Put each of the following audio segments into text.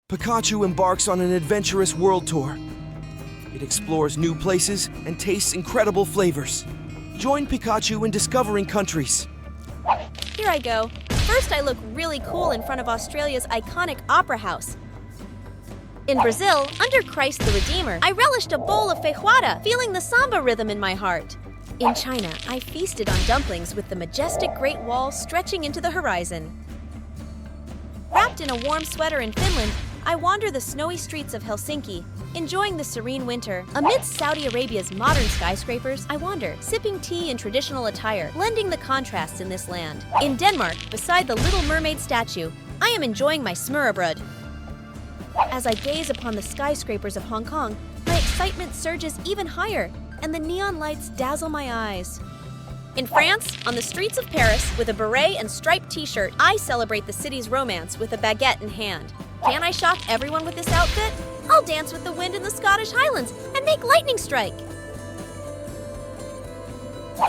Pikachu embarks on an adventurous world tour. It explores new places and tastes incredible flavors. Join Pikachu in discovering countries. Here I go. First, I look really cool in front of Australia's iconic opera house. In Brazil, under Christ the Redeemer, I relished a bowl of feijoada, feeling the samba rhythm in my heart. In China, I feasted on dumplings with the majestic Great Wall stretching into the horizon. Wrapped in a warm sweater in Finland, I wander the snowy streets of Helsinki, enjoying the serene winter. Amidst Saudi Arabia's modern skyscrapers, I wander, sipping tea in traditional attire, blending the contrasts in this land. In Denmark, beside the Little Mermaid statue, I am enjoying my smørrebrød. As I gaze upon the skyscrapers of Hong Kong, my excitement surges even higher, and the neon lights dazzle my eyes. In France, on the streets of Paris, with a beret and striped t-shirt, I celebrate the city's romance with a baguette in hand. Can I shock everyone with this outfit? I'll dance with the wind in the Scottish Highlands and make lightning strike.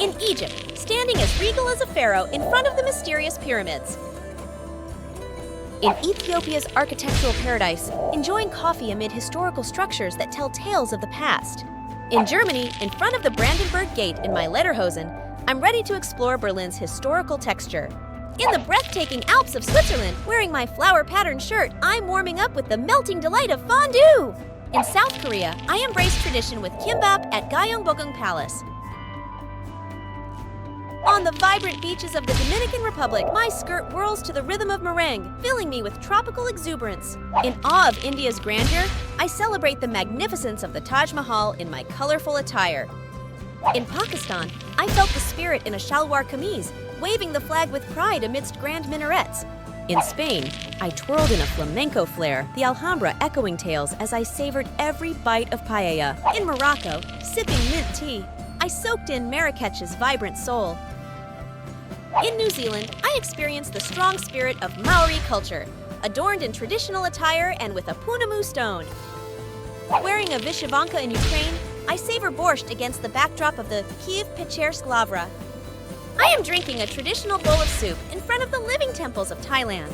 In Egypt, standing as regal as a pharaoh in front of the mysterious pyramids. In Ethiopia's architectural paradise, enjoying coffee amid historical structures that tell tales of the past. In Germany, in front of the Brandenburg Gate in my lederhosen, I'm ready to explore Berlin's historical texture. In the breathtaking Alps of Switzerland, wearing my flower-patterned shirt, I'm warming up with the melting delight of fondue! In South Korea, I embrace tradition with kimbap at Gyeongbokgung Palace. On the vibrant beaches of the Dominican Republic, my skirt whirls to the rhythm of merengue, filling me with tropical exuberance. In awe of India's grandeur, I celebrate the magnificence of the Taj Mahal in my colorful attire. In Pakistan, I felt the spirit in a shalwar kameez, waving the flag with pride amidst grand minarets. In Spain, I twirled in a flamenco flair, the Alhambra echoing tales as I savored every bite of paella. In Morocco, sipping mint tea, I soaked in Marrakech's vibrant soul. In New Zealand, I experienced the strong spirit of Maori culture, adorned in traditional attire and with a punamu stone. Wearing a vyshyvanka in Ukraine, I savor borscht against the backdrop of the Kiev Pechersk Lavra. I am drinking a traditional bowl of soup in front of the living temples of Thailand.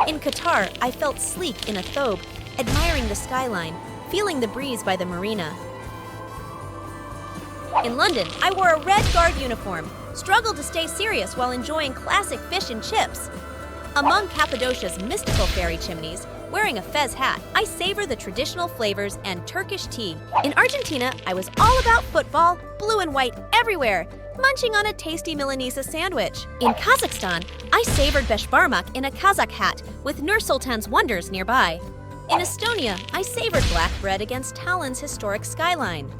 In Qatar, I felt sleek in a thobe, admiring the skyline, feeling the breeze by the marina. In London, I wore a Red Guard uniform, struggled to stay serious while enjoying classic fish and chips. Among Cappadocia's mystical fairy chimneys, wearing a fez hat, I savor the traditional flavors and Turkish tea. In Argentina, I was all about football, blue and white everywhere, munching on a tasty Milanese sandwich. In Kazakhstan, I savored beshbarmak in a Kazakh hat with Nur Sultan's wonders nearby. In Estonia, I savored black bread against Tallinn's historic skyline.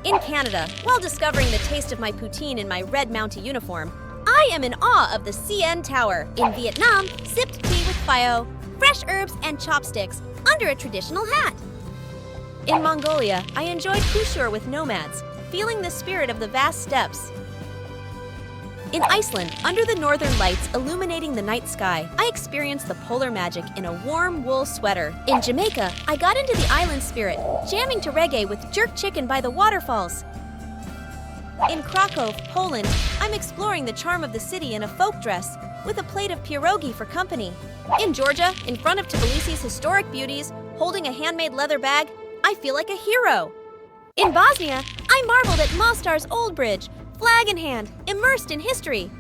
In Canada, while discovering the taste of my poutine in my red Mountie uniform, I am in awe of the CN Tower. In Vietnam, sipped tea with pho, fresh herbs and chopsticks under a traditional hat. In Mongolia, I enjoyed kushur with nomads, feeling the spirit of the vast steppes. In Iceland, under the northern lights illuminating the night sky, I experienced the polar magic in a warm wool sweater. In Jamaica, I got into the island spirit, jamming to reggae with jerk chicken by the waterfalls. In Krakow, Poland, I'm exploring the charm of the city in a folk dress, with a plate of pierogi for company. In Georgia, in front of Tbilisi's historic beauties, holding a handmade leather bag, I feel like a hero. In Bosnia, I marveled at Mostar's old bridge, flag in hand, immersed in history.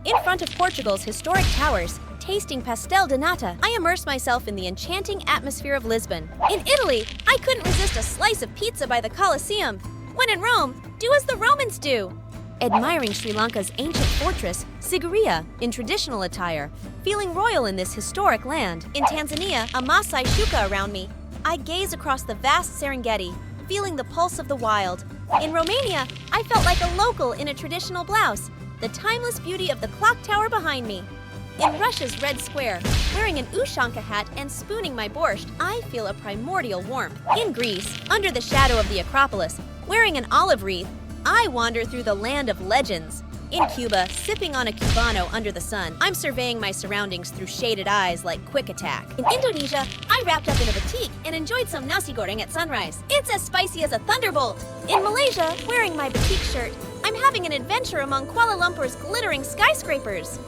In front of Portugal's historic towers, tasting pastel de nata, I immerse myself in the enchanting atmosphere of Lisbon. In Italy, I couldn't resist a slice of pizza by the Colosseum. When in Rome, do as the Romans do. Admiring Sri Lanka's ancient fortress, Sigiriya, in traditional attire, feeling royal in this historic land. In Tanzania, a Maasai shuka around me, I gaze across the vast Serengeti, feeling the pulse of the wild. In Romania, I felt like a local in a traditional blouse, the timeless beauty of the clock tower behind me. In Russia's Red Square, wearing an ushanka hat and spooning my borscht, I feel a primordial warmth. In Greece, under the shadow of the Acropolis, wearing an olive wreath, I wander through the land of legends. In Cuba, sipping on a Cubano under the sun, I'm surveying my surroundings through shaded eyes like Quick Attack. In Indonesia, I wrapped up in a batik and enjoyed some nasi goreng at sunrise. It's as spicy as a thunderbolt. In Malaysia, wearing my batik shirt, I'm having an adventure among Kuala Lumpur's glittering skyscrapers.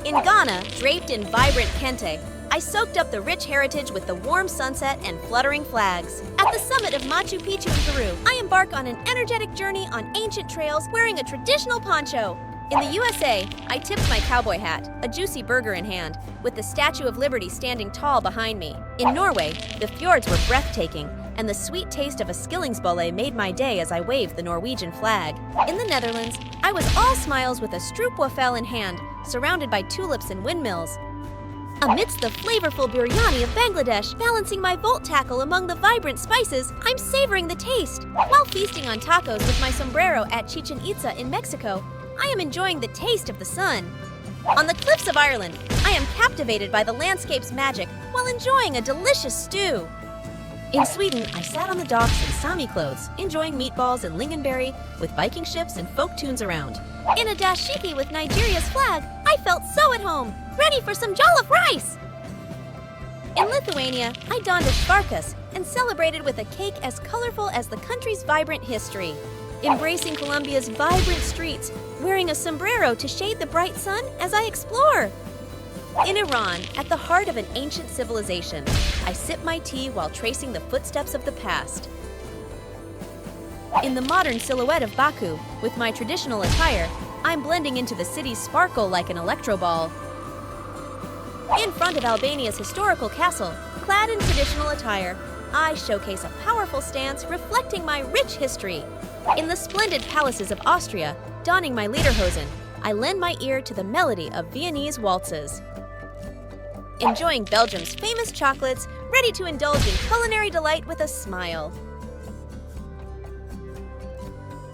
In Ghana, draped in vibrant kente, I soaked up the rich heritage with the warm sunset and fluttering flags. At the summit of Machu Picchu in Peru, I embark on an energetic journey on ancient trails wearing a traditional poncho. In the USA, I tipped my cowboy hat, a juicy burger in hand, with the Statue of Liberty standing tall behind me. In Norway, the fjords were breathtaking, and the sweet taste of a skillingsbolle made my day as I waved the Norwegian flag. In the Netherlands, I was all smiles with a stroopwafel in hand, surrounded by tulips and windmills. Amidst the flavorful biryani of Bangladesh, balancing my volt tackle among the vibrant spices, I'm savoring the taste. While feasting on tacos with my sombrero at Chichen Itza in Mexico, I am enjoying the taste of the sun. On the cliffs of Ireland, I am captivated by the landscape's magic while enjoying a delicious stew. In Sweden, I sat on the docks in Sami clothes, enjoying meatballs and lingonberry with Viking ships and folk tunes around. In a dashiki with Nigeria's flag, I felt so at home, ready for some jollof rice! In Lithuania, I donned a shvarkas and celebrated with a cake as colorful as the country's vibrant history. Embracing Colombia's vibrant streets, wearing a sombrero to shade the bright sun as I explore. In Iran, at the heart of an ancient civilization, I sip my tea while tracing the footsteps of the past. In the modern silhouette of Baku, with my traditional attire, I'm blending into the city's sparkle like an electro ball. In front of Albania's historical castle, clad in traditional attire, I showcase a powerful stance reflecting my rich history. In the splendid palaces of Austria, donning my lederhosen, I lend my ear to the melody of Viennese waltzes. Enjoying Belgium's famous chocolates, ready to indulge in culinary delight with a smile.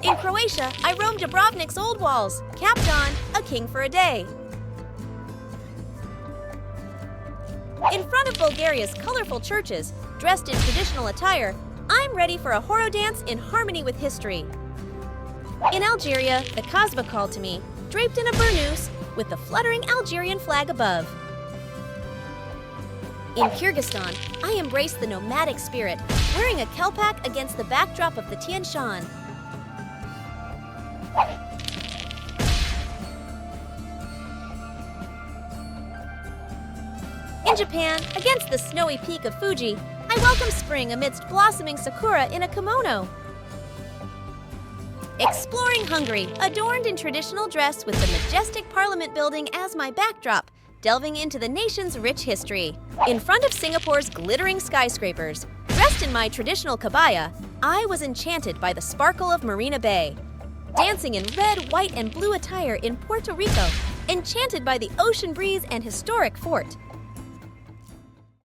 In Croatia, I roam Dubrovnik's old walls, capped on, a king for a day. In front of Bulgaria's colorful churches, dressed in traditional attire, I'm ready for a horo dance in harmony with history. In Algeria, the Kasbah called to me, draped in a burnous with the fluttering Algerian flag above. In Kyrgyzstan, I embrace the nomadic spirit, wearing a kelpak against the backdrop of the Tian Shan. In Japan, against the snowy peak of Fuji, I welcome spring amidst blossoming sakura in a kimono. Exploring Hungary, adorned in traditional dress with the majestic parliament building as my backdrop, delving into the nation's rich history. In front of Singapore's glittering skyscrapers, dressed in my traditional kabaya, I was enchanted by the sparkle of Marina Bay. Dancing in red, white, and blue attire in Puerto Rico, enchanted by the ocean breeze and historic fort.